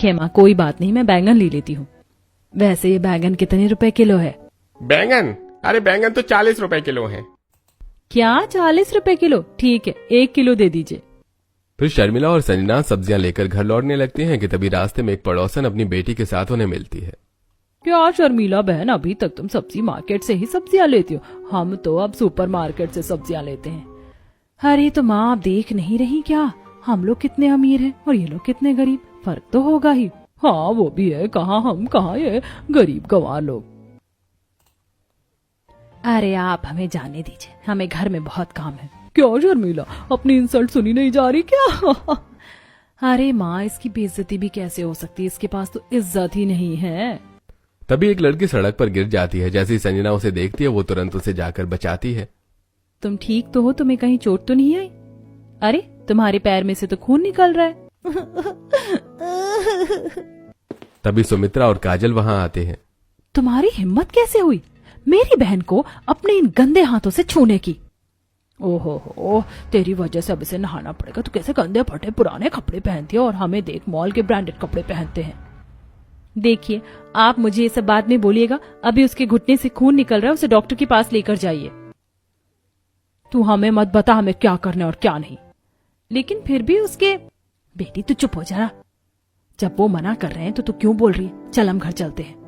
खेमा कोई बात नहीं, मैं बैंगन ले लेती हूँ। वैसे ये बैंगन कितने रुपए किलो है? बैंगन? अरे बैंगन तो 40 रुपए किलो है। क्या 40 रुपए किलो? ठीक है, 1 किलो दे दीजिए। फिर शर्मिला और संजना सब्जियां लेकर घर लौटने लगती हैं कि तभी रास्ते में एक पड़ोसन अपनी बेटी के साथ उन्हें मिलती है। क्या शर्मिला बहन, अभी तक तुम सब्जी मार्केट से ही सब्जियां लेती हो? हम तो अब सुपर मार्केट से सब्जियां लेते हैं। अरे तो माँ, आप देख नहीं रही क्या? हम लोग कितने अमीर हैं और ये लोग कितने गरीब, फर्क तो होगा ही। हाँ वो भी है, कहाँ हम कहाँ ये गरीब गंवार लोग। अरे आप हमें जाने दीजिए, हमें घर में बहुत काम है। क्या शर्मिला, अपनी इंसल्ट सुनी नहीं जा रही क्या? अरे माँ, इसकी बेइज्जती भी कैसे हो सकती है? इसके पास तो इज्जत ही नहीं है। तभी एक लड़की सड़क पर गिर जाती है। जैसे ही संजना उसे देखती है वो तुरंत उसे जाकर बचाती है। तुम ठीक तो हो? तुम्हें कहीं चोट तो नहीं आई? अरे तुम्हारे पैर में से तो खून निकल रहा है। तभी सुमित्रा और काजल वहां आते हैं। तुम्हारी हिम्मत कैसे हुई मेरी बहन को अपने इन गंदे हाथों से छूने की? ओहो, तेरी वजह से अब इसे नहाना पड़ेगा। तो कैसे गंदे फटे पुराने कपड़े पहनती है और हमें देख मॉल के ब्रांडेड कपड़े पहनते हैं। देखिए, आप मुझे ये सब बाद में बोलिएगा। अभी उसके घुटने से खून निकल रहा है, उसे डॉक्टर के पास लेकर जाइए। तू हमें मत बता हमें क्या करना और क्या नहीं। लेकिन फिर भी उसके... बेटी तू चुप हो जा। जब वो मना कर रहे हैं तो तू क्यों बोल रही है? चल हम घर चलते हैं।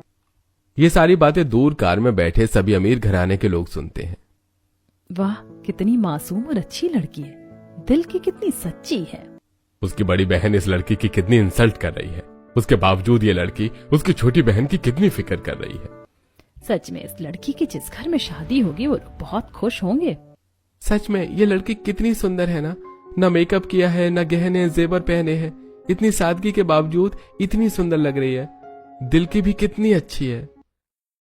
ये सारी बातें दूर कार में बैठे सभी अमीर घराने के लोग सुनते हैं। वाह, कितनी मासूम और अच्छी लड़की है, दिल की कितनी सच्ची है। उसकी बड़ी बहन इस लड़की की कितनी इंसल्ट कर रही है, उसके बावजूद ये लड़की उसकी छोटी बहन की कितनी फिक्र कर रही है। सच में इस लड़की की जिस घर में शादी होगी वो लोग बहुत खुश होंगे। सच में ये लड़की कितनी सुंदर है ना मेकअप किया है, ना गहने जेवर पहने हैं, इतनी सादगी के बावजूद इतनी सुंदर लग रही है। दिल की भी कितनी अच्छी है।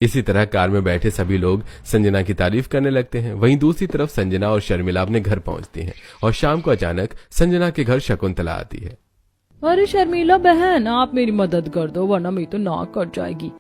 इसी तरह कार में बैठे सभी लोग संजना की तारीफ करने लगते हैं। वहीं दूसरी तरफ संजना और शर्मिला अपने घर पहुंचती हैं और शाम को अचानक संजना के घर शकुंतला आती है। अरे शर्मिला बहन, आप मेरी मदद कर दो वरना मेरी तो नाक कट जाएगी।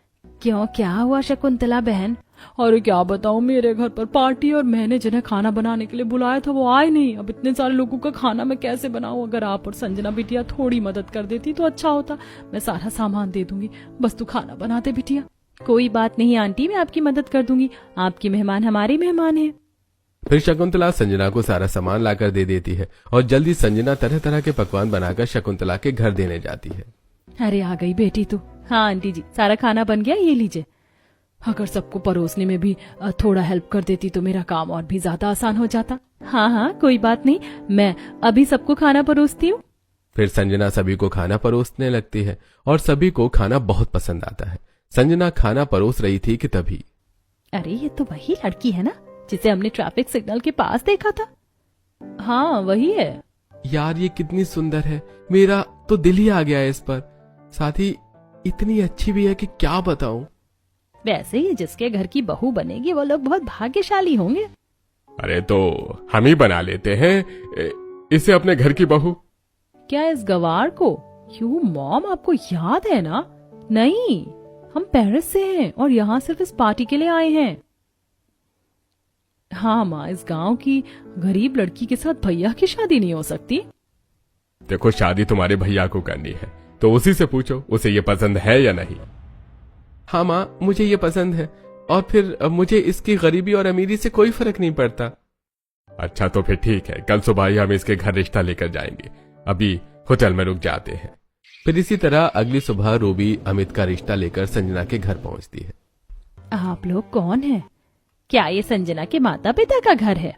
क्यों, क्या हुआ शकुंतला बहन? और क्या बताऊं, मेरे घर पर पार्टी और मैंने जिन्हें खाना बनाने के लिए बुलाया था वो आए नहीं। अब इतने सारे लोगों का खाना मैं कैसे बनाऊं? अगर आप और संजना बिटिया थोड़ी मदद कर देती तो अच्छा होता। मैं सारा सामान दे दूंगी, बस तू खाना बना दे बिटिया। कोई बात नहीं आंटी, मैं आपकी मदद कर दूंगी। आपकी मेहमान हमारे मेहमान है। फिर शकुंतला संजना को सारा सामान लाकर दे देती है और जल्दी संजना तरह तरह के पकवान बनाकर शकुंतला के घर देने जाती है। अरे आ गई बेटी तू। हाँ आंटी जी, सारा खाना बन गया, ये लीजिए। अगर सबको परोसने में भी थोड़ा हेल्प कर देती तो मेरा काम और भी ज्यादा आसान हो जाता। हाँ, कोई बात नहीं, मैं अभी सबको खाना परोसती हूँ। फिर संजना सभी को खाना परोसने लगती है और सभी को खाना बहुत पसंद आता है। संजना खाना परोस रही थी कि तभी... अरे ये तो वही लड़की है ना जिसे हमने ट्रैफिक सिग्नल के पास देखा था? हाँ वही है। यार ये कितनी सुंदर है, मेरा तो दिल ही आ गया है इस पर। साथ ही इतनी अच्छी भी है कि क्या बताऊं। वैसे ही जिसके घर की बहू बनेगी वो लोग बहुत भाग्यशाली होंगे। अरे तो हम ही बना लेते हैं इसे अपने घर की बहू। क्या इस गवार को? यू मॉम, आपको याद है ना? नहीं, हम पेरिस से हैं और यहाँ सिर्फ इस पार्टी के लिए आए हैं। हाँ माँ, इस गांव की गरीब लड़की के साथ भैया की शादी नहीं हो सकती। देखो, शादी तुम्हारे भैया को करनी है तो उसी से पूछो उसे ये पसंद है या नहीं। हाँ माँ, मुझे ये पसंद है और फिर मुझे इसकी गरीबी और अमीरी से कोई फर्क नहीं पड़ता। अच्छा तो फिर ठीक है, कल सुबह ही हम इसके घर रिश्ता लेकर जाएंगे। अभी होटल में रुक जाते हैं। फिर इसी तरह अगली सुबह रूबी अमित का रिश्ता लेकर संजना के घर पहुंचती है। आप लोग कौन हैं? क्या ये संजना के माता पिता का घर है?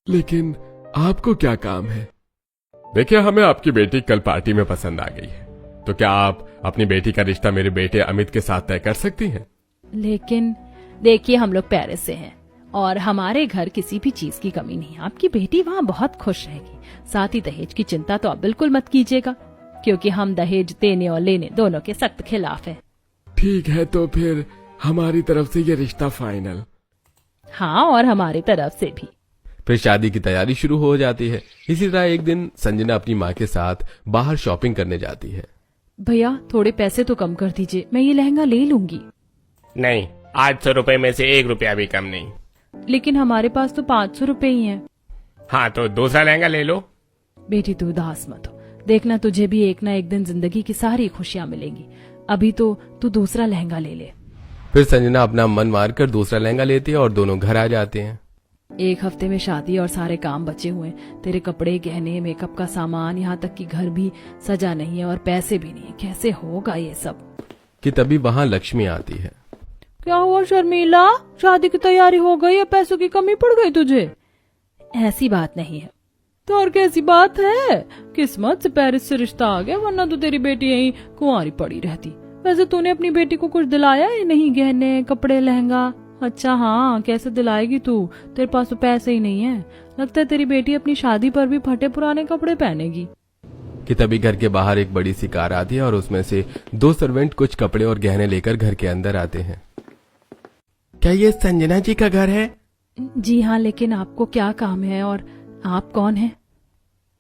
लेकिन आपको क्या काम है? देखिए, हमें आपकी बेटी कल पार्टी में पसंद आ गई है, तो क्या आप अपनी बेटी का रिश्ता मेरे बेटे अमित के साथ तय कर सकती हैं? लेकिन देखिए, हम लोग पेरिस से हैं और हमारे घर किसी भी चीज की कमी नहीं। आपकी बेटी वहाँ बहुत खुश रहेगी। साथ ही दहेज की चिंता तो आप बिल्कुल मत कीजिएगा, क्योंकि हम दहेज देने और लेने दोनों के सख्त खिलाफ हैं। ठीक है, तो फिर हमारी तरफ से ये रिश्ता फाइनल। हाँ, और हमारी तरफ से भी। फिर शादी की तैयारी शुरू हो जाती है। इसी तरह एक दिन संजना अपनी माँ के साथ बाहर शॉपिंग करने जाती है। भैया थोड़े पैसे तो कम कर दीजिए, मैं ये लहंगा ले लूंगी। नहीं, 800 रुपए में से 1 रुपया भी कम नहीं। लेकिन हमारे पास तो 500 रुपए ही हैं। हाँ तो दूसरा लहंगा ले लो। बेटी तू उदास मत हो, देखना तुझे भी एक ना एक दिन जिंदगी की सारी खुशियां मिलेंगी। अभी तो तू दूसरा लहंगा ले ले। फिर संजना अपना मन मारकर दूसरा लहंगा लेती है और दोनों घर आ जाते हैं। एक हफ्ते में शादी और सारे काम बचे हुए हैं। तेरे कपड़े, गहने, मेकअप का सामान, यहाँ तक कि घर भी सजा नहीं है और पैसे भी नहीं। कैसे होगा ये सब? कि तभी वहाँ लक्ष्मी आती है। क्या हुआ शर्मिला, शादी की तैयारी हो गई या पैसों की कमी पड़ गई तुझे? ऐसी बात नहीं है। तो और कैसी बात है? किस्मत से पेरिस से रिश्ता आ गया, वरना तो तेरी बेटी यहीं कुंवारी पड़ी रहती। वैसे तूने अपनी बेटी को कुछ दिलाया या नहीं? गहने, कपड़े, लहंगा? अच्छा हाँ, कैसे दिलाएगी तू? तेरे पास तो पैसे ही नहीं है। लगता है तेरी बेटी अपनी शादी पर भी फटे पुराने कपड़े पहनेगी। कि तभी घर के बाहर एक बड़ी सी कार आती है और उसमें से 2 सर्वेंट कुछ कपड़े और गहने लेकर घर के अंदर आते हैं। क्या ये संजना जी का घर है? जी हाँ, लेकिन आपको क्या काम है और आप कौन हैं?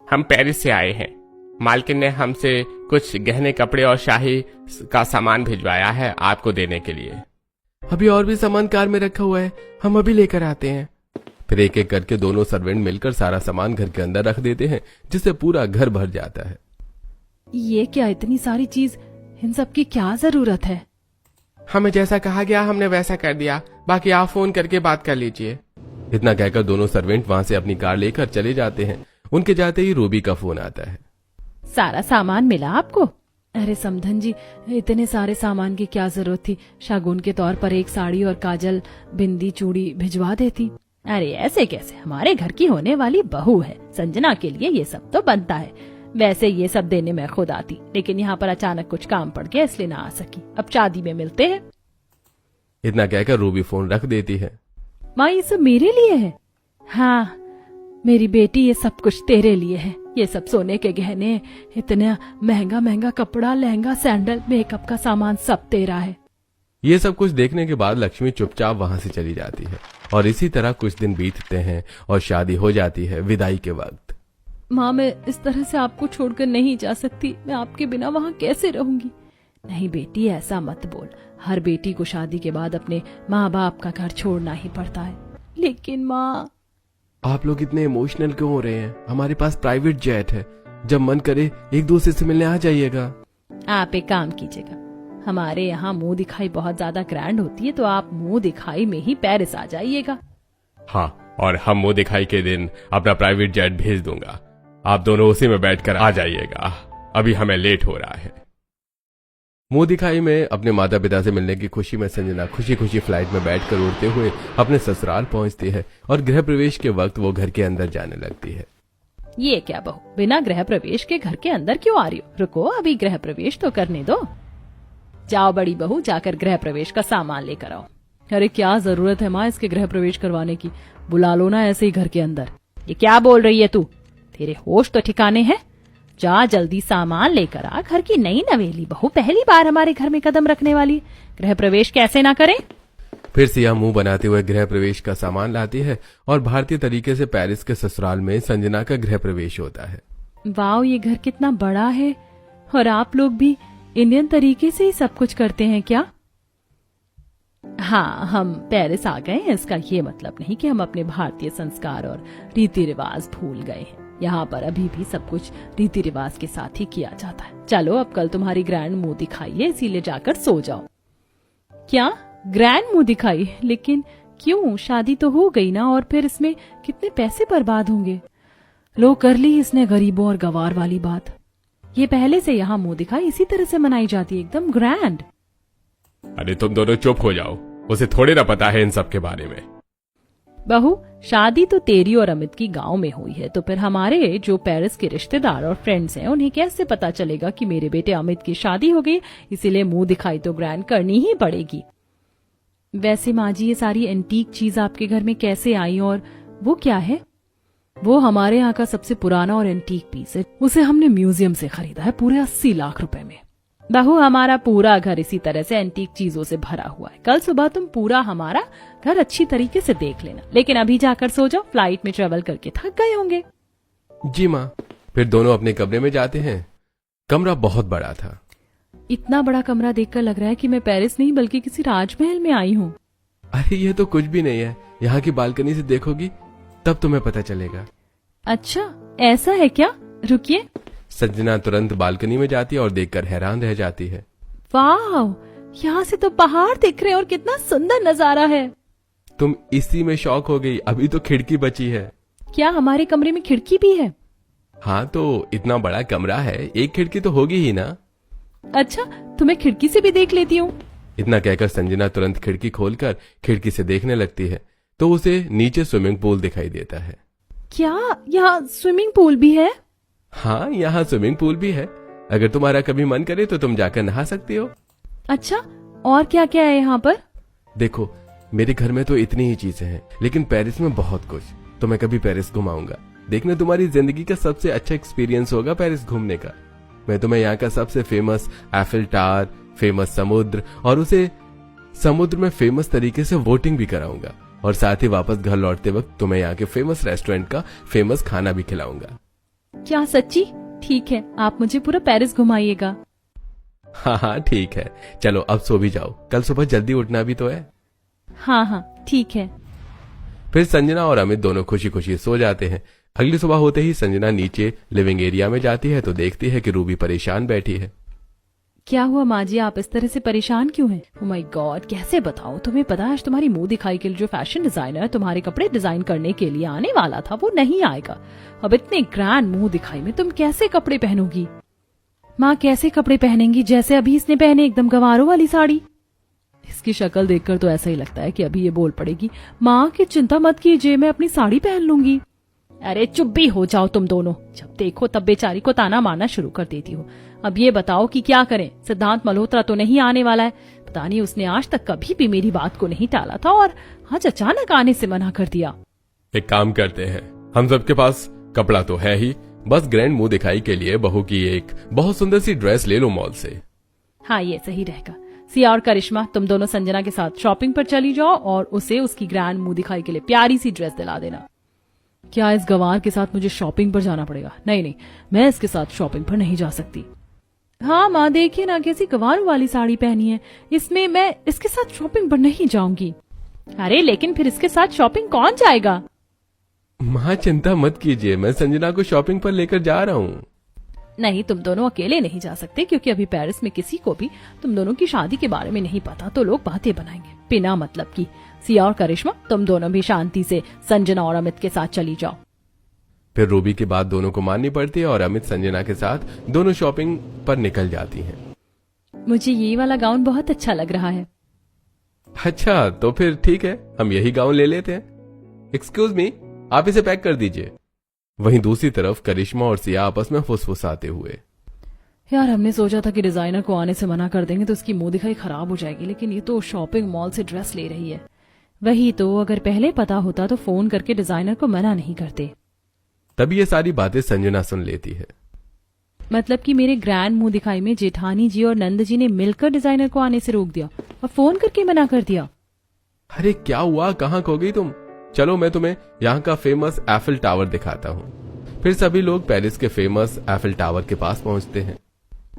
हम पेरिस से आए हैं। मालकिन ने हमसे कुछ गहने, कपड़े और शाही का सामान भिजवाया है आपको देने के लिए। अभी और भी सामान कार में रखा हुआ है, हम अभी लेकर आते हैं। फिर एक एक करके दोनों सर्वेंट मिलकर सारा सामान घर के अंदर रख देते हैं, जिससे पूरा घर भर जाता है। ये क्या, इतनी सारी चीज, इन सब की क्या जरूरत है? हमें जैसा कहा गया हमने वैसा कर दिया, बाकी आप फोन करके बात कर लीजिए। इतना कहकर दोनों सर्वेंट वहां से अपनी कार लेकर चले जाते हैं। उनके जाते ही रूबी का फोन आता है। सारा सामान मिला आपको? अरे समधन जी, इतने सारे सामान की क्या जरूरत थी? शगुन के तौर पर एक साड़ी और काजल, बिंदी, चूड़ी भिजवा देती। अरे ऐसे कैसे, हमारे घर की होने वाली बहू है, संजना के लिए ये सब तो बनता है। वैसे ये सब देने में खुद आती, लेकिन यहाँ पर अचानक कुछ काम पड़ गया इसलिए ना आ सकी। अब शादी में मिलते हैं। इतना कहकर रूबी फोन रख देती है। माँ, ये सब मेरे लिए है? हाँ मेरी बेटी, ये सब कुछ तेरे लिए है। ये सब सोने के गहने, इतना महंगा महंगा कपड़ा, लहंगा, सैंडल, मेकअप का सामान सब तेरा है। ये सब कुछ देखने के बाद लक्ष्मी चुपचाप वहां से चली जाती है और इसी तरह कुछ दिन बीतते हैं और शादी हो जाती है। विदाई के वक्त माँ, मैं इस तरह से आपको छोड़कर नहीं जा सकती। मैं आपके बिना वहाँ कैसे रहूंगी? नहीं बेटी, ऐसा मत बोल। हर बेटी को शादी के बाद अपने माँ बाप का घर छोड़ना ही पड़ता है। लेकिन माँ, आप लोग इतने इमोशनल क्यों हो रहे हैं? हमारे पास प्राइवेट जेट है, जब मन करे एक दूसरे से मिलने आ जाइएगा। आप एक काम कीजिएगा, हमारे यहाँ मुंह दिखाई बहुत ज्यादा ग्रैंड होती है, तो आप मुंह दिखाई में ही पेरिस आ जाइएगा। हाँ, और हम मुंह दिखाई के दिन अपना प्राइवेट जेट भेज दूंगा। आप दोनों उसी में बैठकर आ जाइएगा। अभी हमें लेट हो रहा है। मुंह दिखाई में अपने माता पिता से मिलने की खुशी में संजना खुशी खुशी फ्लाइट में बैठकर उड़ते हुए अपने ससुराल पहुंचती है और गृह प्रवेश के वक्त वो घर के अंदर जाने लगती है। ये क्या बहू, बिना गृह प्रवेश के घर के अंदर क्यों आ रही हो? रुको, अभी गृह प्रवेश तो करने दो। जाओ बड़ी बहू, जाकर गृह प्रवेश का सामान लेकर आओ। अरे क्या जरूरत है माँ इसके गृह प्रवेश करवाने की? बुला लो ना ऐसे ही घर के अंदर। ये क्या बोल रही है तू? तेरे होश तो ठिकाने हैं? जा जल्दी सामान लेकर आ। घर की नई नवेली बहू पहली बार हमारे घर में कदम रखने वाली, गृह प्रवेश कैसे ना करे? फिर सिया मुंह बनाते हुए गृह प्रवेश का सामान लाती है और भारतीय तरीके से पेरिस के ससुराल में संजना का गृह प्रवेश होता है। वाओ, ये घर कितना बड़ा है। और आप लोग भी इंडियन तरीके से ही सब कुछ करते हैं क्या? हाँ, हम पेरिस आ गए हैं, इसका ये मतलब नहीं कि हम अपने भारतीय संस्कार और रीति रिवाज भूल गए हैं। यहाँ पर अभी भी सब कुछ रीति रिवाज के साथ ही किया जाता है। चलो, अब कल तुम्हारी ग्रैंड मुंह दिखाई है, इसीलिए जाकर सो जाओ। क्या ग्रैंड मुंह दिखाई? लेकिन क्यों? शादी तो हो गई ना, और फिर इसमें कितने पैसे बर्बाद होंगे। लो, कर ली इसने गरीबों और गवार वाली बात। ये पहले से यहाँ मुंह दिखाई इसी तरह से मनाई जाती है, एकदम ग्रैंड। अरे तुम दोनों चुप हो जाओ, उसे थोड़ी ना पता है इन सब के बारे में। बहू, शादी तो तेरी और अमित की गांव में हुई है, तो फिर हमारे जो पेरिस के रिश्तेदार और फ्रेंड्स हैं उन्हें कैसे पता चलेगा कि मेरे बेटे अमित की शादी हो गई? इसीलिए मुंह दिखाई तो ग्रैंड करनी ही पड़ेगी। वैसे माँ जी, ये सारी एंटीक चीज आपके घर में कैसे आई और वो क्या है? वो हमारे यहाँ का सबसे पुराना और एंटीक पीस है। उसे हमने म्यूजियम से खरीदा है पूरे 80 लाख रुपए में। बहू, हमारा पूरा घर इसी तरह से एंटीक चीजों से भरा हुआ है। कल सुबह तुम पूरा हमारा घर अच्छी तरीके से देख लेना, लेकिन अभी जाकर सो जाओ, फ्लाइट में ट्रेवल करके थक गए होंगे। जी माँ। फिर दोनों अपने कमरे में जाते हैं। कमरा बहुत बड़ा था। इतना बड़ा कमरा देखकर लग रहा है कि मैं पेरिस नहीं बल्कि किसी राजमहल में आई हूँ। अरे ये तो कुछ भी नहीं है, यहाँ की बालकनी से देखोगी तब तुम्हें पता चलेगा। अच्छा, ऐसा है क्या? रुकिए। संजना तुरंत बालकनी में जाती है और देखकर हैरान रह जाती है। वाह, यहाँ से तो पहाड़ दिख रहे हैं और कितना सुंदर नजारा है। तुम इसी में शॉक हो गई, अभी तो खिड़की बची है। क्या हमारे कमरे में खिड़की भी है? हाँ, तो इतना बड़ा कमरा है, एक खिड़की तो होगी ही ना। अच्छा, तो मैं खिड़की से भी देख लेती हूँ। इतना कहकर संजना तुरंत खिड़की खोलकर खिड़की से देखने लगती है तो उसे नीचे स्विमिंग पूल दिखाई देता है। क्या यहाँ स्विमिंग पूल भी है? हाँ, यहाँ स्विमिंग पूल भी है। अगर तुम्हारा कभी मन करे तो तुम जाकर नहा सकती हो। अच्छा, और क्या क्या है यहाँ पर? देखो, मेरे घर में तो इतनी ही चीजें हैं, लेकिन पेरिस में बहुत कुछ। तो मैं कभी पेरिस घुमाऊंगा। देखना, तुम्हारी जिंदगी का सबसे अच्छा एक्सपीरियंस होगा पेरिस घूमने का। मैं तुम्हें यहाँ का सबसे फेमस एफिल टावर, फेमस समुद्र और उसे समुद्र में फेमस तरीके से बोटिंग भी कराऊंगा, और साथ ही वापस घर लौटते वक्त तुम्हें यहाँ के फेमस रेस्टोरेंट का फेमस खाना भी खिलाऊंगा। क्या सच्ची? ठीक है, आप मुझे पूरा पेरिस घुमाइएगा। हाँ हाँ, ठीक है। चलो अब सो भी जाओ, कल सुबह जल्दी उठना भी तो है। हाँ हाँ, ठीक है। फिर संजना और अमित दोनों खुशी खुशी सो जाते हैं। अगली सुबह होते ही संजना नीचे लिविंग एरिया में जाती है तो देखती है कि रूबी परेशान बैठी है। क्या हुआ माँ जी, आप इस तरह से परेशान क्यों हैं? ओह माय गॉड, कैसे बताऊं? तुम्हें पता है आज तुम्हारी मुंह दिखाई के लिए जो फैशन डिजाइनर तुम्हारे कपड़े डिजाइन करने के लिए आने वाला था वो नहीं आएगा। अब इतने ग्रैंड मुंह दिखाई में तुम कैसे कपड़े पहनोगी? माँ कैसे कपड़े पहनेंगी? जैसे अभी इसने पहने, एकदम गंवारों वाली साड़ी। इसकी शक्ल देखकर तो ऐसा ही लगता है कि अभी ये बोल पड़ेगी, माँ की चिंता मत कीजिए, मैं अपनी साड़ी पहन लूंगी। अरे चुप भी हो जाओ तुम दोनों, जब देखो तब बेचारी को ताना मारना शुरू कर देती हो। अब ये बताओ कि क्या करें? सिद्धांत मल्होत्रा तो नहीं आने वाला है। पता नहीं उसने आज तक कभी भी मेरी बात को नहीं टाला था और आज अचानक आने से मना कर दिया। एक काम करते हैं, हम सबके पास कपड़ा तो है ही, बस ग्रैंड मुंह दिखाई के लिए बहू की एक बहुत सुंदर सी ड्रेस ले लो मॉल से। हाँ, ये सही रहेगा। सिया और करिश्मा, तुम दोनों संजना के साथ शॉपिंग पर चली जाओ और उसे उसकी ग्रैंड मुंह दिखाई के लिए प्यारी सी ड्रेस दिला देना। क्या इस गंवार के साथ मुझे शॉपिंग पर जाना पड़ेगा? नहीं नहीं, मैं इसके साथ शॉपिंग पर नहीं जा सकती। हाँ माँ, देखिए ना कैसी गंवारों वाली साड़ी पहनी है, इसमें मैं इसके साथ शॉपिंग पर नहीं जाऊंगी। अरे लेकिन फिर इसके साथ शॉपिंग कौन जाएगा? माँ चिंता मत कीजिए, मैं संजना को शॉपिंग पर लेकर जा रहा हूँ। नहीं, तुम दोनों अकेले नहीं जा सकते, क्योंकि अभी पेरिस में किसी को भी तुम दोनों की शादी के बारे में नहीं पता, तो लोग बातें बनाएंगे बिना मतलब की। सिया और करिश्मा, तुम दोनों भी शांति से संजना और अमित के साथ चली जाओ। फिर रूबी की बात दोनों को माननी पड़ती है और अमित संजना के साथ दोनों शॉपिंग पर निकल जाती हैं। मुझे ये वाला गाउन बहुत अच्छा लग रहा है। अच्छा, तो फिर ठीक है, हम यही गाउन ले लेते हैं। एक्सक्यूज मी, आप इसे पैक कर दीजिए। वहीं दूसरी तरफ करिश्मा और सिया आपस में फुसफुसाते हुए, यार हमने सोचा था कि डिजाइनर को आने से मना कर देंगे तो उसकी मुंह दिखाई खराब हो जाएगी, लेकिन ये तो शॉपिंग मॉल से ड्रेस ले रही है। वही तो, अगर पहले पता होता तो फोन करके डिजाइनर को मना नहीं करते। तभी ये सारी बातें संजना सुन लेती है। मतलब कि मेरे ग्रैंड मुंह दिखाई में जेठानी जी और नंद जी ने मिलकर डिजाइनर को आने से रोक दिया और फोन करके मना कर दिया। अरे क्या हुआ, कहाँ खो गई तुम? चलो मैं तुम्हें यहाँ का फेमस एफिल टावर दिखाता हूँ। फिर सभी लोग पेरिस के फेमस एफिल टावर के पास पहुंचते हैं।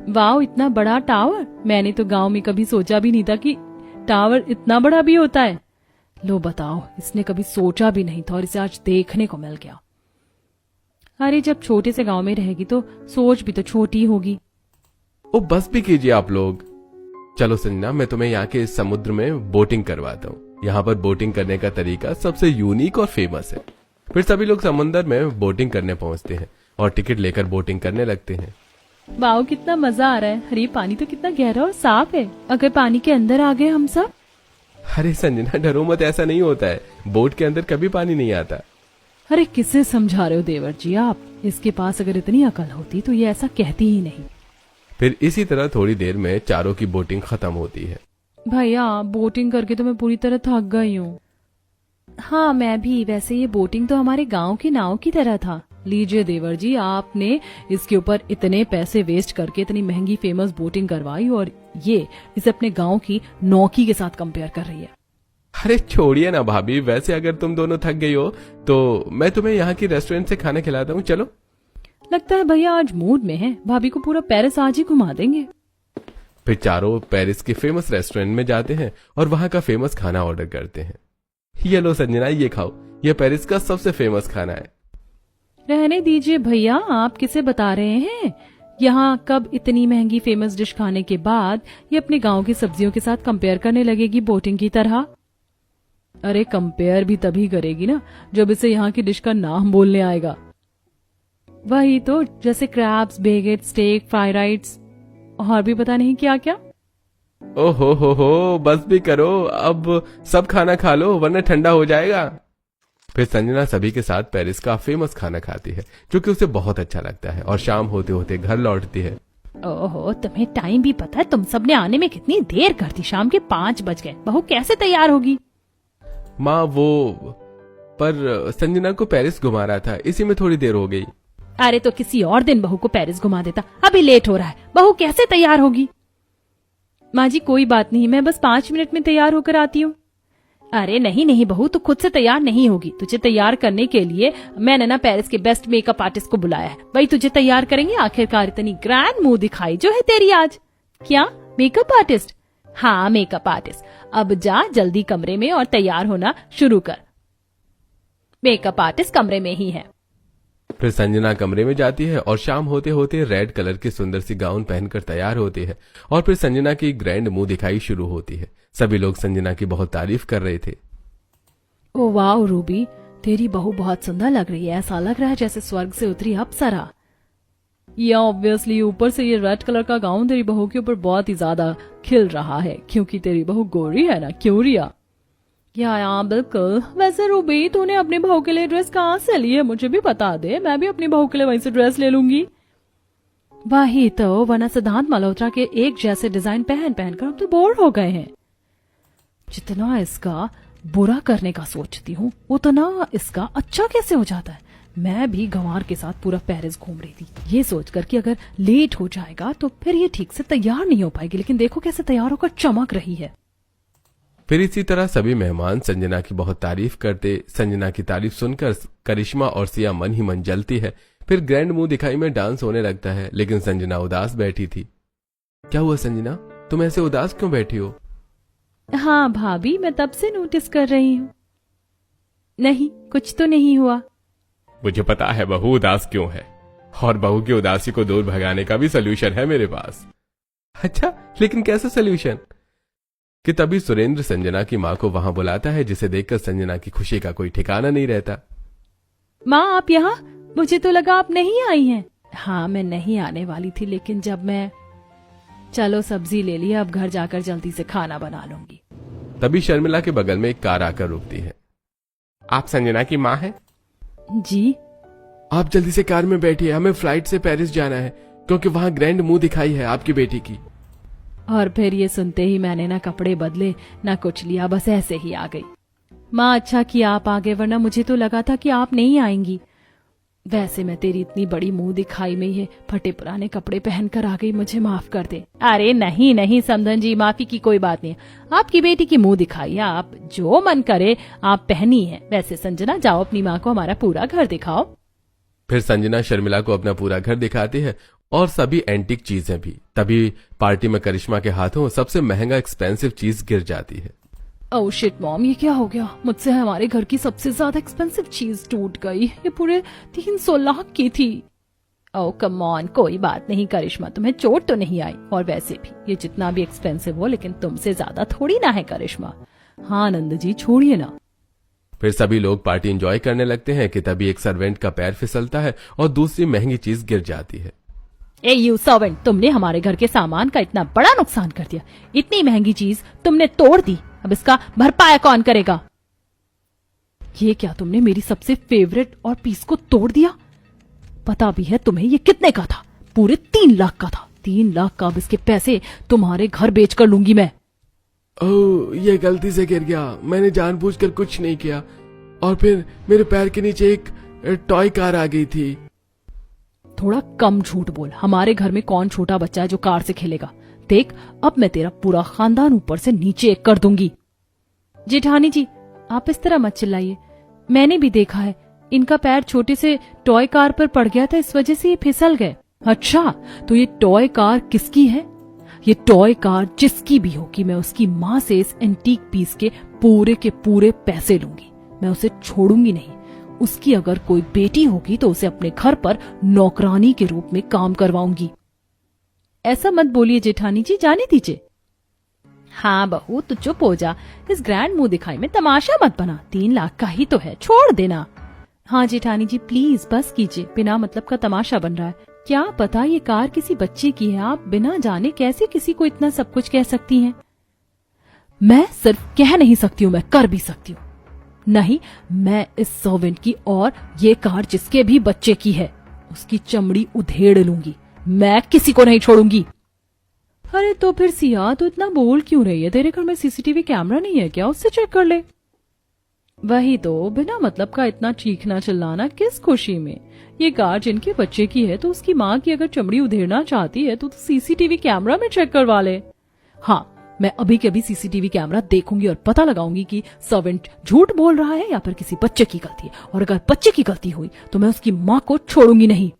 वाह, इतना बड़ा टावर! मैंने तो गांव में कभी सोचा भी नहीं था कि टावर इतना बड़ा भी होता है। लो बताओ, इसने कभी सोचा भी नहीं था और इसे आज देखने को मिल गया। अरे जब छोटे से गांव में रहेगी तो सोच भी तो छोटी होगी। ओ बस भी कीजिए आप लोग। चलो संजना, मैं तुम्हें यहाँ के समुद्र में बोटिंग करवाता हूँ। यहाँ पर बोटिंग करने का तरीका सबसे यूनिक और फेमस है। फिर सभी लोग समुद्र में बोटिंग करने पहुंचते हैं और टिकट लेकर बोटिंग करने लगते हैं। वाओ, कितना मजा आ रहा है। अरे पानी तो कितना गहरा और साफ है। अगर पानी के अंदर आ गए हम सब? अरे संजना डरो मत, ऐसा नहीं होता है। बोट के अंदर कभी पानी नहीं आता। अरे किससे समझा रहे हो देवर जी आप? इसके पास अगर इतनी अकल होती तो ये ऐसा कहती ही नहीं। फिर इसी तरह थोड़ी देर में चारों की बोटिंग खत्म होती है। भैया बोटिंग करके तो मैं पूरी तरह थक गई हूँ। हाँ मैं भी। वैसे ये बोटिंग तो हमारे गांव की नाव की तरह था। लीजिए देवर जी, आपने इसके ऊपर इतने पैसे वेस्ट करके इतनी महंगी फेमस बोटिंग करवाई और ये इसे अपने गांव की नौकी के साथ कंपेयर कर रही है। अरे छोड़िए ना भाभी, वैसे अगर तुम दोनों थक गई हो तो मैं तुम्हें यहाँ की रेस्टोरेंट से खाना खिलाता हूँ, चलो। लगता है भैया आज मूड में है। भाभी को पूरा पेरिस आज ही घुमा देंगे। फिर चारों पेरिस के फेमस रेस्टोरेंट में जाते हैं और वहां का फेमस खाना ऑर्डर करते हैं। ये लो संजना, ये खाओ, ये पेरिस का सबसे फेमस खाना है। रहने दीजिए भैया, आप किसे बता रहे हैं? यहाँ कब इतनी महंगी फेमस डिश खाने के बाद ये अपने गांव की सब्जियों के साथ कंपेयर करने लगेगी बोटिंग की तरह? अरे कंपेयर भी तभी करेगी ना जब इसे यहाँ की डिश का नाम बोलने आएगा। वही तो, जैसे क्रैब्स, बेगेट, स्टेक, फ्राई राइस और भी पता नहीं क्या क्या। ओहो हो, बस भी करो, अब सब खाना खा लो वरना ठंडा हो जाएगा। फिर संजना सभी के साथ पेरिस का फेमस खाना खाती है जो कि उसे बहुत अच्छा लगता है और शाम होते होते घर लौटती है। ओहो, तुम्हें टाइम भी पता है? तुम सबने आने में कितनी देर कर दी, शाम के 5 बज गए। बहू कैसे तैयार होगी? माँ पर संजना को पेरिस घुमा रहा था, इसी में थोड़ी देर हो गई। अरे तो किसी और दिन बहू को पेरिस घुमा देता, अभी लेट हो रहा है, बहू कैसे तैयार होगी? माँ जी कोई बात नहीं, मैं बस 5 मिनट में तैयार होकर आती हूँ। अरे नहीं नहीं बहू, तू खुद से तैयार नहीं होगी। तुझे तैयार करने के लिए मैंने ना पेरिस के बेस्ट मेकअप आर्टिस्ट को बुलाया है, वही तुझे तैयार करेंगे। आखिरकार इतनी ग्रैंड मुंह दिखाई जो है तेरी आज। क्या मेकअप आर्टिस्ट? हाँ मेकअप आर्टिस्ट। अब जा जल्दी कमरे में और तैयार होना शुरू कर। मेकअप आर्टिस्ट कमरे में ही है। फिर संजना कमरे में जाती है और शाम होते होते रेड कलर की सुंदर सी गाउन पहनकर तैयार होती है और फिर संजना की ग्रैंड मुंह दिखाई शुरू होती है। सभी लोग संजना की बहुत तारीफ कर रहे थे। ओ वाह रूबी, तेरी बहू बहुत सुंदर लग रही है। ऐसा लग रहा है जैसे स्वर्ग से उतरी अप्सरा। या ऑब्वियसली ऊपर से ये रेड कलर का गाउन तेरी बहू के ऊपर बहुत ही ज्यादा खिल रहा है क्योंकि तेरी बहू गोरी है ना, क्यों रिया? या बिल्कुल। वैसे रूबी, तूने अपनी बहू के लिए ड्रेस कहाँ से ली है? मुझे भी बता दे, मैं भी अपनी बहू के लिए वहीं से ड्रेस ले लूंगी। वही तो, वरना सिद्धांत मल्होत्रा के एक जैसे डिजाइन पहन पहन कर अब तो बोर हो गए हैं। जितना इसका बुरा करने का सोचती हूँ उतना इसका अच्छा कैसे हो जाता है। मैं भी गंवार के साथ पूरा पेरिस घूम रही थी ये सोचकर कि अगर लेट हो जाएगा तो फिर ये ठीक से तैयार नहीं हो पाएगी, लेकिन देखो कैसे तैयार होकर चमक रही है। फिर इसी तरह सभी मेहमान संजना की बहुत तारीफ करते। संजना की तारीफ सुनकर करिश्मा और सिया मन ही मन जलती है। फिर ग्रैंड मुंह दिखाई में डांस होने लगता है, लेकिन संजना उदास बैठी थी। क्या हुआ संजना, तुम ऐसे उदास क्यों बैठी हो? हाँ भाभी, मैं तब से नोटिस कर रही हूँ। नहीं, कुछ तो नहीं हुआ। मुझे पता है बहू उदास क्यों है, और बहू की उदासी को दूर भगाने का भी सोल्यूशन है मेरे पास। अच्छा, लेकिन कैसा सोल्यूशन? कि तभी सुरेंद्र संजना की माँ को वहां बुलाता है, जिसे देखकर संजना की खुशी का कोई ठिकाना नहीं रहता। माँ आप यहाँ? मुझे तो लगा आप नहीं आई हैं। हाँ मैं नहीं आने वाली थी, लेकिन जब मैं चलो सब्जी ले लिया, अब घर जाकर जल्दी से खाना बना लूंगी। तभी शर्मिला के बगल में एक कार आकर रुकती है। आप संजना की माँ हैं? जी। आप जल्दी से कार में बैठिए, हमें फ्लाइट से पेरिस जाना है क्योंकि वहां ग्रैंड मुंह दिखाई है आपकी बेटी की। और फिर ये सुनते ही मैंने ना कपड़े बदले ना कुछ लिया, बस ऐसे ही आ गई। माँ अच्छा किया आप आ गए, वरना मुझे तो लगा था कि आप नहीं आएंगी। वैसे मैं तेरी इतनी बड़ी मुंह दिखाई में ये फटे पुराने कपड़े पहनकर आ गई, मुझे माफ कर दे। अरे नहीं नहीं समधन जी, माफी की कोई बात नहीं। आपकी बेटी की मुंह दिखाई, आप जो मन करे आप पहनी है। वैसे संजना जाओ अपनी माँ को हमारा पूरा घर दिखाओ। फिर संजना शर्मिला को अपना पूरा घर दिखाती है और सभी एंटीक चीजें भी। तभी पार्टी में करिश्मा के हाथों सबसे महंगा एक्सपेंसिव चीज गिर जाती है। ओह शिट मॉम, ये क्या हो गया? मुझसे हमारे घर की सबसे ज्यादा एक्सपेंसिव चीज टूट गई। ये पूरे 300 लाख की थी। ओह कम ऑन, कोई बात नहीं करिश्मा, तुम्हें चोट तो नहीं आई। और वैसे भी ये जितना भी एक्सपेंसिव हो, लेकिन तुमसे ज्यादा थोड़ी ना है करिश्मा। हाँ नंद जी छोड़िए ना। फिर सभी लोग पार्टी एंजॉय करने लगते हैं कि तभी एक सर्वेंट का पैर फिसलता है और दूसरी महंगी चीज गिर जाती है। ए यू सर्वेंट, तुमने हमारे घर के सामान का इतना बड़ा नुकसान कर दिया। इतनी महंगी चीज तुमने तोड़ दी, अब इसका भरपाया कौन करेगा? ये क्या तुमने मेरी सबसे फेवरेट और पीस को तोड़ दिया? पता भी है तुम्हें ये कितने का था? पूरे 3 लाख का था। 3 लाख का। अब इसके पैसे तुम्हारे घर बेच कर लूंगी मैं। ओह ये गलती से गिर गया, मैंने जानबूझकर कुछ नहीं किया। और फिर मेरे पैर के नीचे एक टॉय कार आ गई थी। थोड़ा कम झूठ बोल। हमारे घर में कौन छोटा बच्चा है जो कार से खेलेगा? देख अब मैं तेरा पूरा खानदान ऊपर से नीचे कर दूंगी। जेठानी जी आप इस तरह मत चिल्लाइए, मैंने भी देखा है। इनका पैर छोटे से टॉय कार पर पड़ गया था, इस वजह से ये फिसल गए। अच्छा तो ये टॉय कार किसकी है? ये टॉय कार जिसकी भी होगी, मैं उसकी माँ से इस एंटीक पीस के पूरे पैसे लूंगी। मैं उसे छोड़ूंगी नहीं। उसकी अगर कोई बेटी होगी तो उसे अपने घर पर नौकरानी के रूप में काम करवाऊंगी। ऐसा मत बोलिए जेठानी जी, जाने दीजिए। हाँ बहू, तू चुप हो जा। इस ग्रैंड मुंह दिखाई में तमाशा मत बना। 3 लाख का ही तो है, छोड़ देना। हाँ जेठानी जी प्लीज बस कीजिए, बिना मतलब का तमाशा बन रहा है। क्या पता ये कार किसी बच्चे की है, आप बिना जाने कैसे किसी को इतना सब कुछ कह सकती हैं? मैं सिर्फ कह नहीं सकती हूँ, मैं कर भी सकती हूँ। नहीं, मैं इस सर्वेंट की और ये कार जिसके भी बच्चे की है उसकी चमड़ी उधेड़ लूंगी। मैं किसी को नहीं छोड़ूंगी। अरे तो फिर सिया, तो इतना बोल क्यों रही है? तेरे घर में सीसीटीवी कैमरा नहीं है क्या? उससे चेक कर ले। वही तो, बिना मतलब का इतना चीखना चिल्लाना किस खुशी में? ये कार जिनके बच्चे की है तो उसकी माँ की अगर चमड़ी उधेड़ना चाहती है तो सीसीटीवी कैमरा में चेक करवा ले। हाँ, मैं अभी के अभी सीसीटीवी कैमरा देखूंगी और पता लगाऊंगी कि सर्वेंट झूठ बोल रहा है या फिर किसी बच्चे की गलती है। और अगर बच्चे की गलती हुई तो मैं उसकी माँ को छोड़ूंगी नहीं।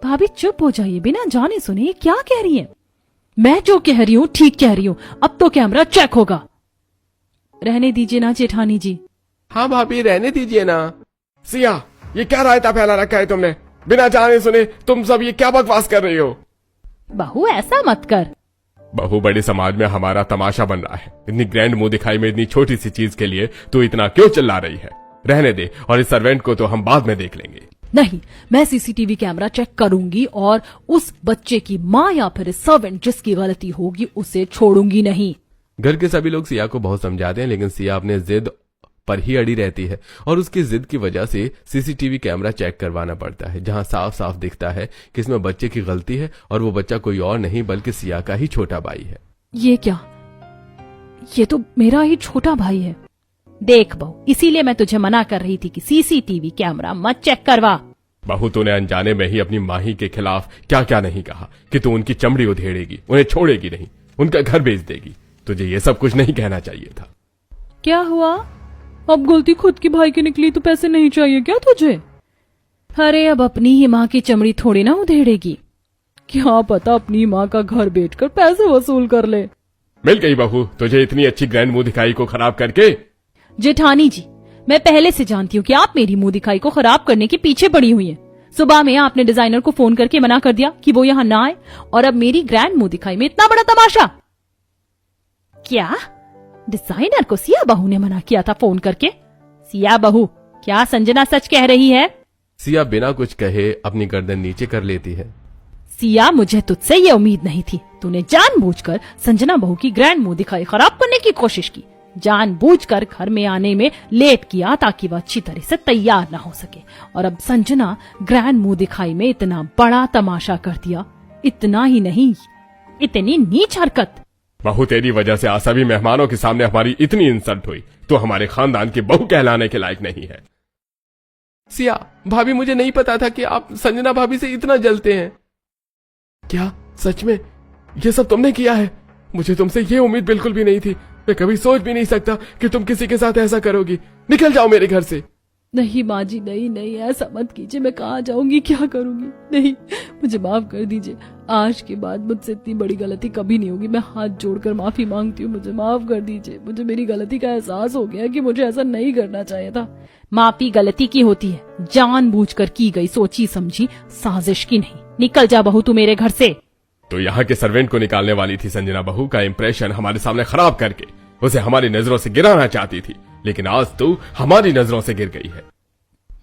भाभी चुप हो जाइए, बिना जाने सुने ये क्या कह रही है? मैं जो कह रही हूँ ठीक कह रही हूँ। अब तो कैमरा चेक होगा। रहने दीजिए ना जेठानी जी। हाँ भाभी रहने दीजिए ना। सिया, ये क्या रायता फैला रखा है तुमने? बिना जाने सुने तुम सब ये क्या बकवास कर रही हो? बहू ऐसा मत कर। बहू, बड़े समाज में हमारा तमाशा बन रहा है। इतनी ग्रैंड मुंह दिखाई में इतनी छोटी सी चीज के लिए तू इतना क्यों चिल्ला रही है? रहने दे, और इस सर्वेंट को तो हम बाद में देख लेंगे। नहीं, मैं सीसीटीवी कैमरा चेक करूंगी और उस बच्चे की माँ या फिर सर्वेंट जिसकी गलती होगी उसे छोड़ूंगी नहीं। घर के सभी लोग सिया को बहुत समझाते हैं, लेकिन सिया अपने जिद पर ही अड़ी रहती है और उसकी जिद की वजह से सीसीटीवी कैमरा चेक करवाना पड़ता है, जहां साफ साफ दिखता है कि इसमें बच्चे की गलती है और वो बच्चा कोई और नहीं बल्कि सिया का ही छोटा भाई है। ये क्या? ये तो मेरा ही छोटा भाई है। देख बहू, इसीलिए मैं तुझे मना कर रही थी कि सीसीटीवी कैमरा मत चेक करवा। बहू, तूने अनजाने में ही अपनी माही के खिलाफ क्या क्या नहीं कहा कि तू उनकी चमड़ी उधेड़ेगी, उन्हें छोड़ेगी नहीं, उनका घर बेच देगी। तुझे ये सब कुछ नहीं कहना चाहिए था। क्या हुआ? अब गलती खुद की भाई की निकली तो पैसे नहीं चाहिए क्या तुझे? अरे अब अपनी ही माँ की चमड़ी थोड़ी ना उधेड़ेगी। क्या पता अपनी माँ का घर बेचकर पैसे वसूल कर ले। मिल गई बहू तुझे इतनी अच्छी ग्रैंड मुंह दिखाई को खराब करके। जेठानी जी, मैं पहले से जानती हूँ कि आप मेरी मुंह दिखाई को खराब करने के पीछे पड़ी हुई हैं। सुबह में आपने डिजाइनर को फोन करके मना कर दिया कि वो यहाँ ना आए, और अब मेरी ग्रैंड मुंह दिखाई में इतना बड़ा तमाशा। क्या डिजाइनर को सिया बहू ने मना किया था फोन करके? सिया बहू, क्या संजना सच कह रही है? सिया बिना कुछ कहे अपनी गर्दन नीचे कर लेती है। सिया, मुझे तुझसे ये उम्मीद नहीं थी। तूने जानबूझकर संजना बहू की ग्रैंड मुंह दिखाई खराब करने की कोशिश की। जानबूझकर घर में आने में लेट किया ताकि वह अच्छी तरह से तैयार न हो सके, और अब संजना ग्रैंड मुंह दिखाई में इतना बड़ा तमाशा कर दिया। इतना ही नहीं, इतनी नीच हरकत। बहू, तेरी वजह से आज सभी मेहमानों के सामने हमारी इतनी इंसल्ट हुई तो हमारे खानदान की बहू कहलाने के लायक नहीं है। सिया भाभी, मुझे नहीं पता था कि आप संजना भाभी से इतना जलते हैं। क्या सच में ये सब तुमने किया है? मुझे तुमसे ये उम्मीद बिल्कुल भी नहीं थी। मैं कभी सोच भी नहीं सकता कि तुम किसी के साथ ऐसा करोगी। निकल जाओ मेरे घर से। नहीं माँ जी, नहीं नहीं, ऐसा मत कीजिए। मैं कहाँ जाऊंगी, क्या करूंगी? नहीं, मुझे माफ कर दीजिए। आज के बाद मुझसे इतनी बड़ी गलती कभी नहीं होगी। मैं हाथ जोड़कर माफी मांगती हूँ, मुझे माफ कर दीजिए। मुझे मेरी गलती का एहसास हो गया कि मुझे ऐसा नहीं करना चाहिए था। माफी गलती की होती है, जानबूझकर की गई सोची समझी साजिश की नहीं। निकल जा बहू तू मेरे घर से। तो यहाँ के सर्वेंट को निकालने वाली थी संजना बहू का इंप्रेशन हमारे सामने खराब करके उसे हमारी नजरों से गिराना चाहती थी, लेकिन आज तू हमारी नजरों से गिर गई है।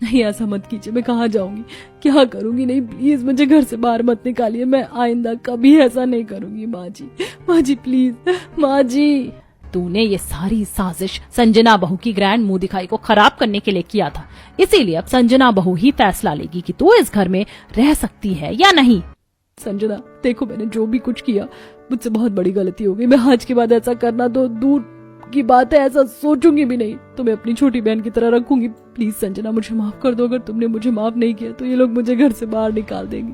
नहीं, ऐसा मत कीजिए। मैं कहाँ जाऊंगी, क्या करूंगी? नहीं, प्लीज मुझे घर से बाहर मत निकालिए। मैं आइंदा कभी ऐसा नहीं करूंगी। माँ जी प्लीज, माँ जी। तूने ये सारी साजिश संजना बहू की ग्रैंड मुंह दिखाई को खराब करने के लिए किया था, इसीलिए अब संजना बहू ही फैसला लेगी कि तू इस घर में रह सकती है या नहीं। संजना, देखो मैंने जो भी कुछ किया मुझसे बहुत बड़ी गलती हो गई। मैं आज के बाद ऐसा करना तो दूर की बात है, ऐसा सोचूंगी भी नहीं। तो मैं अपनी छोटी बहन की तरह रखूंगी। प्लीज संजना, मुझे माफ कर दो। अगर तुमने मुझे माफ नहीं किया तो ये लोग मुझे घर से बाहर निकाल देंगे।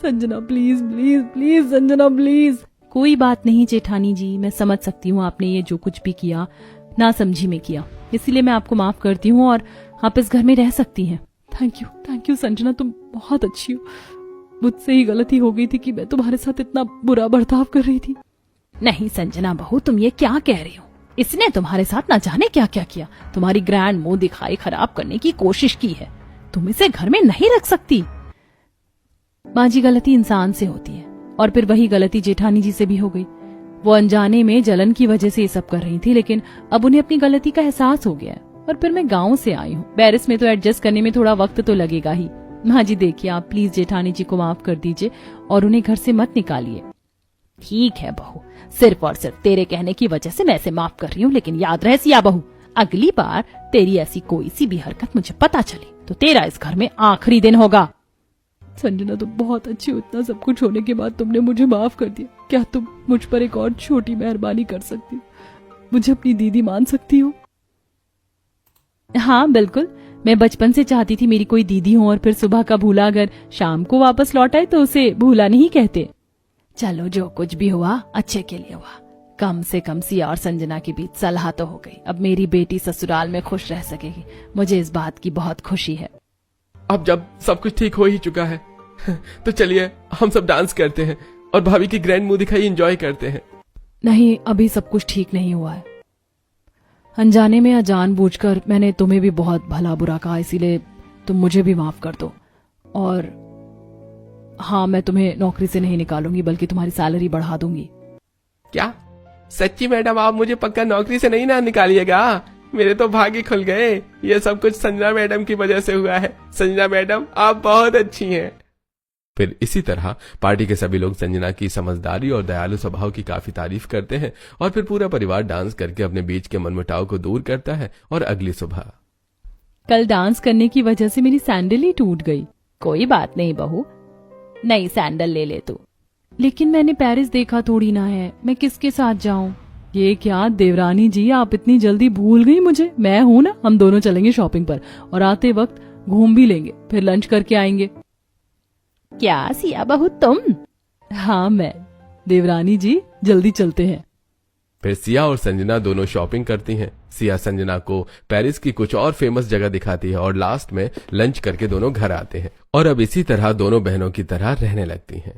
Sanjana please please please, Sanjana please. कोई बात नहीं जेठानी जी, मैं समझ सकती हूँ आपने ये जो कुछ भी किया ना समझी में किया, इसीलिए मैं आपको माफ करती हूँ और आप इस घर में रह सकती हैं। थैंक यू संजना, तुम बहुत अच्छी हो। मुझसे ही गलती हो गई थी कि मैं तुम्हारे साथ इतना बुरा बर्ताव कर रही थी। नहीं संजना बहू, तुम ये क्या कह रही हो? इसने तुम्हारे साथ ना जाने क्या क्या किया, तुम्हारी ग्रैंड मुंह दिखाई खराब करने की कोशिश की है। तुम इसे घर में नहीं रख सकती। माँ जी, गलती इंसान से होती है और फिर वही गलती जेठानी जी से भी हो गई। वो अनजाने में जलन की वजह से ये सब कर रही थी, लेकिन अब उन्हें अपनी गलती का एहसास हो गया है। और फिर मैं गांव से आई हूँ, पेरिस में तो एडजस्ट करने में थोड़ा वक्त तो लगेगा ही। माँ जी देखिए, आप प्लीज जेठानी जी को माफ कर दीजिए और उन्हें घर से मत निकालिए। ठीक है बहू, सिर्फ और सिर्फ तेरे कहने की वजह से मैं इसे माफ कर रही हूँ, लेकिन याद रहे सिया बहू, अगली बार तेरी ऐसी कोई सी भी हरकत मुझे पता चली तो तेरा इस घर में आखिरी दिन होगा। संजना तुम बहुत अच्छी हो, इतना सब कुछ होने के बाद तुमने मुझे माफ कर दिया। क्या तुम मुझ पर एक और छोटी मेहरबानी कर सकती हो? मुझे अपनी दीदी मान सकती हो? हाँ बिल्कुल, मैं बचपन से चाहती थी मेरी कोई दीदी हो और फिर सुबह का भूला अगर शाम को वापस लौट आए तो उसे भूला नहीं कहते। चलो जो कुछ भी हुआ अच्छे के लिए हुआ। कम से कम सिया और संजना के बीच सलाह तो हो गई। अब मेरी बेटी ससुराल में खुश रह सकेगी। मुझे इस बात की बहुत खुशी है। अब जब सब कुछ ठीक हो ही चुका है तो चलिए हम सब डांस करते हैं और भाभी की ग्रैंड मुंह दिखाई एंजॉय करते हैं। नहीं, अभी सब कुछ ठीक नहीं हुआ है। अनजाने में या जानबूझकर मैंने तुम्हें भी बहुत भला बुरा कहा, इसीलिए तुम मुझे भी माफ कर दो। और हाँ, मैं तुम्हें नौकरी से नहीं निकालूंगी बल्कि तुम्हारी सैलरी बढ़ा दूंगी। क्या सच्ची मैडम, आप मुझे पक्का नौकरी से नहीं ना निकालिएगा? मेरे तो भाग्य खुल गए। ये सब कुछ संजना मैडम की वजह से हुआ है। संजना मैडम आप बहुत अच्छी हैं। फिर इसी तरह पार्टी के सभी लोग संजना की समझदारी और दयालु स्वभाव की काफी तारीफ करते हैं और फिर पूरा परिवार डांस करके अपने बीच के मनमुटाव को दूर करता है। और अगली सुबह, कल डांस करने की वजह से मेरी सैंडल ही टूट गई। कोई बात नहीं बहू, नई सैंडल ले ले तू। लेकिन मैंने पेरिस देखा थोड़ी ना है, मैं किसके साथ जाऊं? ये क्या देवरानी जी, आप इतनी जल्दी भूल गई मुझे? मैं हूं ना, हम दोनों चलेंगे शॉपिंग पर और आते वक्त घूम भी लेंगे, फिर लंच करके आएंगे। क्या सिया बहू तुम? हाँ मैं। देवरानी जी जल्दी चलते हैं। फिर सिया और संजना दोनों शॉपिंग करती हैं। सिया संजना को पेरिस की कुछ और फेमस जगह दिखाती है और लास्ट में लंच करके दोनों घर आते हैं और अब इसी तरह दोनों बहनों की तरह रहने लगती हैं।